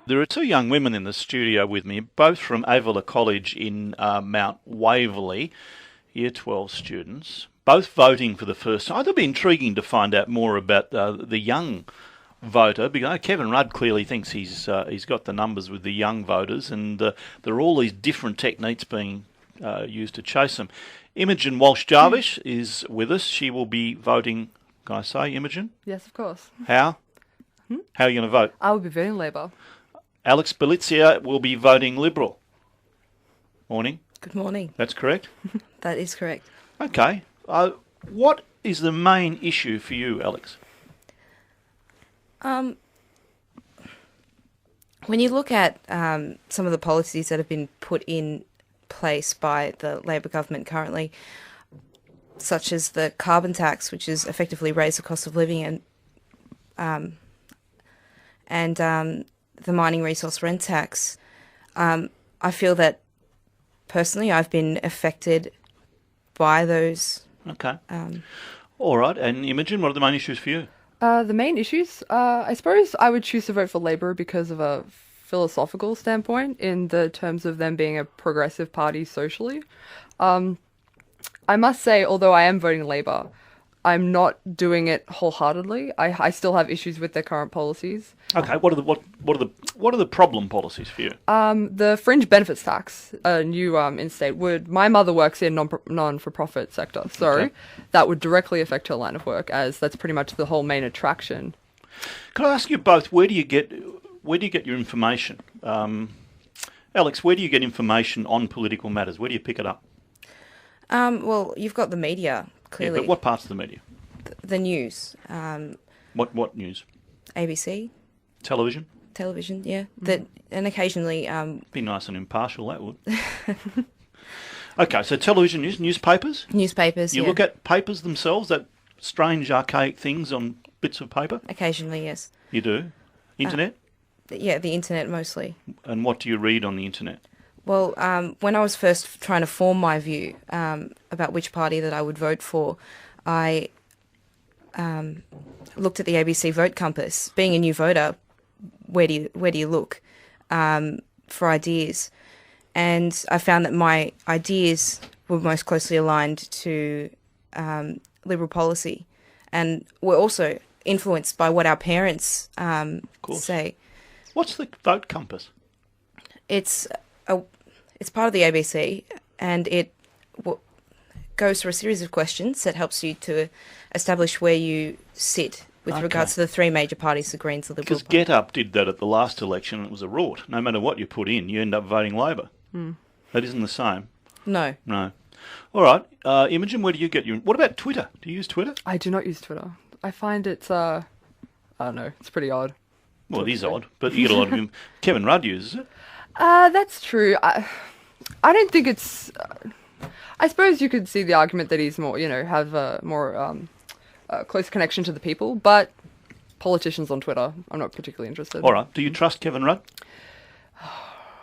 There are two young women in the studio with me, both from Avila College in Mount Waverley, Year 12 students, both voting for the first time. It'll be intriguing to find out more about the young voter, because Kevin Rudd clearly thinks he's got the numbers with the young voters, and there are all these different techniques being used to chase them. Imogen Walsh-Jarvis is with us. She will be voting. Can I say, Imogen? Yes, of course. How? How are you going to vote? I will be voting Labor. Alex Belizia will be voting Liberal. Morning. Good morning. That's correct? That is correct. Okay. What is the main issue for you, Alex? When you look at some of the policies that have been put in place by the Labor government currently, such as the carbon tax, which has effectively raised the cost of living, and the mining resource rent tax, I feel that personally I've been affected by those. Okay. All right. And Imogen, what are the main issues for you? The main issues, I suppose I would choose to vote for Labor because of a philosophical standpoint in the terms of them being a progressive party socially. I must say, although I am voting Labor, I'm not doing it wholeheartedly. I still have issues with their current policies. Okay. What are the problem policies for you? The fringe benefits tax, new in-state would. My mother works in non-for-profit sector, so Okay. that would directly affect her line of work, as that's pretty much the whole main attraction. Can I ask you both, where do you get your information? Alex, where do you get information on political matters? Where do you pick it up? Well, you've got the media, clearly. Yeah, but what parts of the media? The news, What news? ABC, Television? television, yeah. And occasionally, Be nice and impartial, that would. Okay, so television news, newspapers? newspapers, You yeah. look at papers themselves, that strange archaic things on bits of paper? Occasionally, yes. You do? Internet? Yeah, the internet mostly. And what do you read on the internet? Well, when I was first trying to form my view about which party that I would vote for, I looked at the ABC Vote Compass. Being a new voter, where do you look for ideas? And I found that my ideas were most closely aligned to Liberal policy, and were also influenced by what our parents course. say. What's the vote compass? It's part of the ABC, and it goes through a series of questions that helps you to establish where you sit with regards to the three major parties, the Greens, the Liberal Because Party. Get Up did that at the last election, and it was a rort. No matter what you put in, you end up voting Labor. That isn't the same. No. No. All right. Imogen, where do you get your... What about Twitter? Do you use Twitter? I do not use Twitter. I find it's, I don't know, it's pretty odd. Well, it is odd, but you get a lot of... Kevin Rudd uses it. That's true. I don't think it's... I suppose you could see the argument that he's more, have a more close connection to the people, but politicians on Twitter, I'm not particularly interested. All right. Do you trust Kevin Rudd?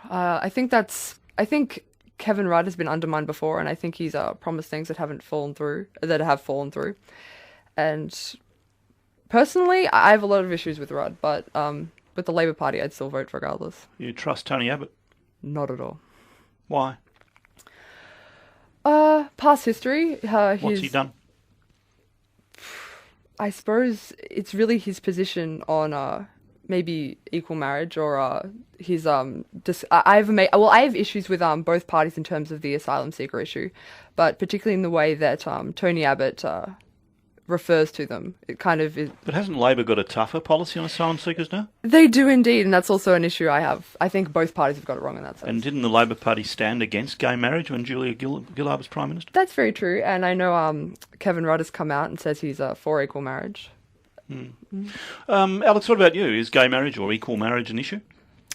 I think Kevin Rudd has been undermined before, and I think he's promised things that have fallen through. And personally, I have a lot of issues with Rudd, but with the Labor Party, I'd still vote regardless. You trust Tony Abbott? Not at all. Why? Past history. What's he done? I suppose it's really his position on maybe equal marriage or his I have issues with both parties in terms of the asylum seeker issue, but particularly in the way that Tony Abbott refers to them. It kind of is. But hasn't Labor got a tougher policy on asylum seekers now? They do indeed, and that's also an issue I have. I think both parties have got it wrong in that sense. And didn't the Labor Party stand against gay marriage when Juliaillard was Prime Minister? That's very true, and I know Kevin Rudd has come out and says he's for equal marriage. Alex, what about you? Is gay marriage or equal marriage an issue?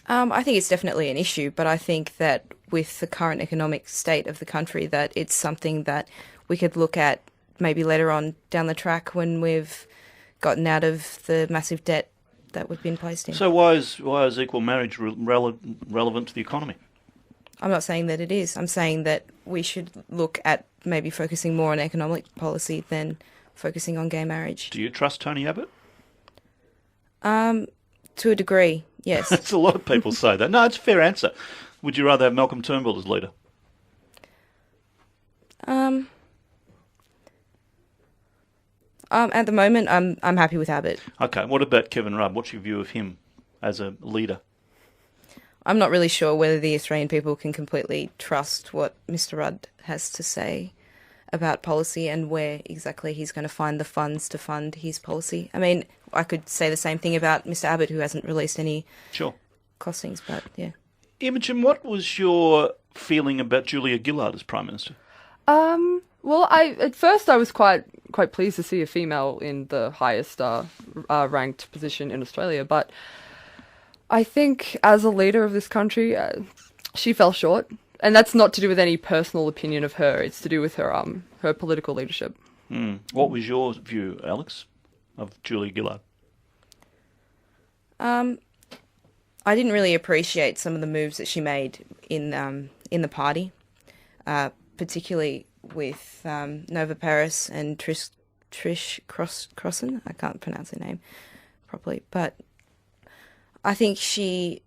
I think it's definitely an issue, but I think that with the current economic state of the country, that it's something that we could look at maybe later on down the track when we've gotten out of the massive debt that we've been placed in. So why is equal marriage relevant to the economy? I'm not saying that it is. I'm saying that we should look at maybe focusing more on economic policy than focusing on gay marriage. Do you trust Tony Abbott? To a degree, yes. That's a lot of people say that. No, it's a fair answer. Would you rather have Malcolm Turnbull as leader? At the moment, I'm happy with Abbott. Okay, what about Kevin Rudd? What's your view of him as a leader? I'm not really sure whether the Australian people can completely trust what Mr. Rudd has to say about policy and where exactly he's going to find the funds to fund his policy. I mean, I could say the same thing about Mr. Abbott, who hasn't released any costings, but yeah. Imogen, what was your feeling about Juliaillard as Prime Minister? Well, at first I was quite pleased to see a female in the highest ranked position in Australia, but I think as a leader of this country, she fell short, and that's not to do with any personal opinion of her. It's to do with her her political leadership. What was your view, Alex, of Juliaillard? I didn't really appreciate some of the moves that she made in the party, particularly with Nova Paris and Trish Crossan. I can't pronounce her name properly, but I think she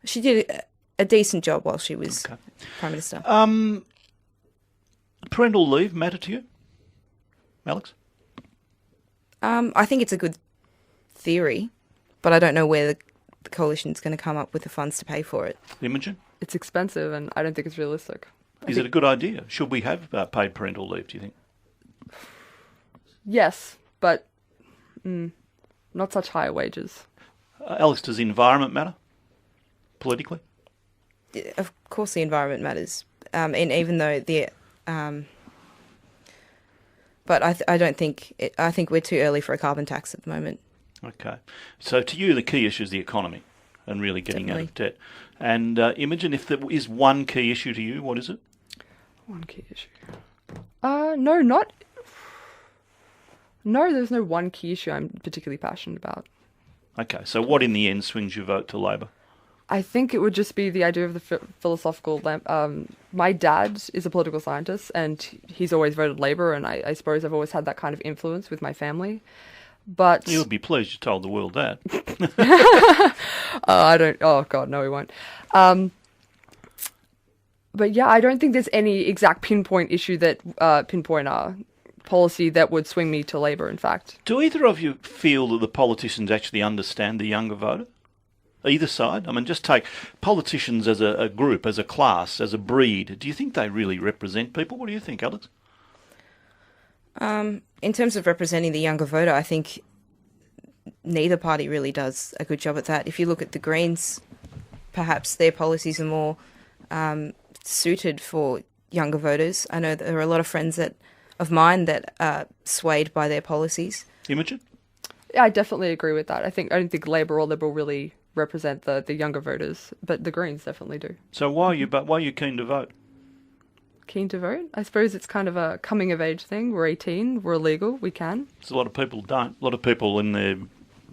did a decent job while she was Prime Minister. Parental leave matter to you, Alex? I think it's a good theory, but I don't know where the coalition's going to come up with the funds to pay for it. Imogen? It's expensive, and I don't think it's realistic. Is it a good idea? Should we have paid parental leave, do you think? Yes, but not such higher wages. Alex, does the environment matter politically? Of course the environment matters, and even though but I don't think I think we're too early for a carbon tax at the moment. Okay, so to you the key issue is the economy and really getting out of debt. And Imogen, if there is one key issue to you, what is it? One key issue. No, there's no one key issue I'm particularly passionate about. Okay, so what in the end swings your vote to Labor? I think it would just be the idea of the philosophical... my dad is a political scientist, and he's always voted Labor, and I suppose I've always had that kind of influence with my family. But you'll be pleased you told the world that. I don't... Oh, God, no, we won't. But yeah, I don't think there's any exact pinpoint issue that... policy that would swing me to Labor, in fact. Do either of you feel that the politicians actually understand the younger voter? Either side? I mean, just take politicians as a group, as a class, as a breed. Do you think they really represent people? What do you think, Alex? In terms of representing the younger voter, I think neither party really does a good job at that. If you look at the Greens, perhaps their policies are more suited for younger voters. I know there are a lot of friends of mine that are swayed by their policies. Imogen? Yeah, I definitely agree with that. I don't think Labor or Liberal really represent the younger voters, but the Greens definitely do. So why are you keen to vote? Keen to vote? I suppose it's kind of a coming of age thing. We're 18, we're legal, we can. So a lot of people don't. A lot of people in their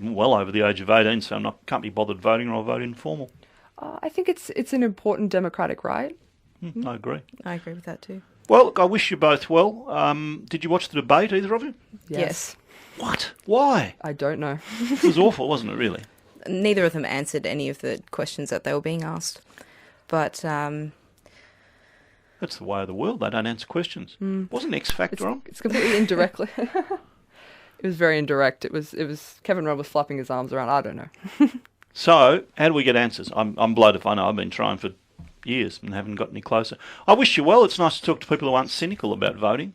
well over the age of 18, so can't be bothered voting, or I'll vote informal. I think it's an important democratic right. I agree. I agree with that too. Well, look, I wish you both well. Did you watch the debate, either of you? Yes. What? Why? I don't know. It was awful, wasn't it, really? Neither of them answered any of the questions that they were being asked. But that's the way of the world. They don't answer questions. Wasn't X Factor on? It's completely indirectly. It was very indirect. It was Kevin Rudd was flapping his arms around. I don't know. So, how do we get answers? I'm blown if I know. I've been trying for years and haven't got any closer. I wish you well. It's nice to talk to people who aren't cynical about voting.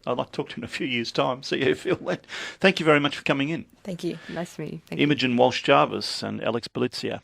I'd like to talk to you in a few years' time, see how you feel then. Thank you very much for coming in. Thank you. Nice to meet you. Thank you. Imogen Walsh-Jarvis and Alex Belizia.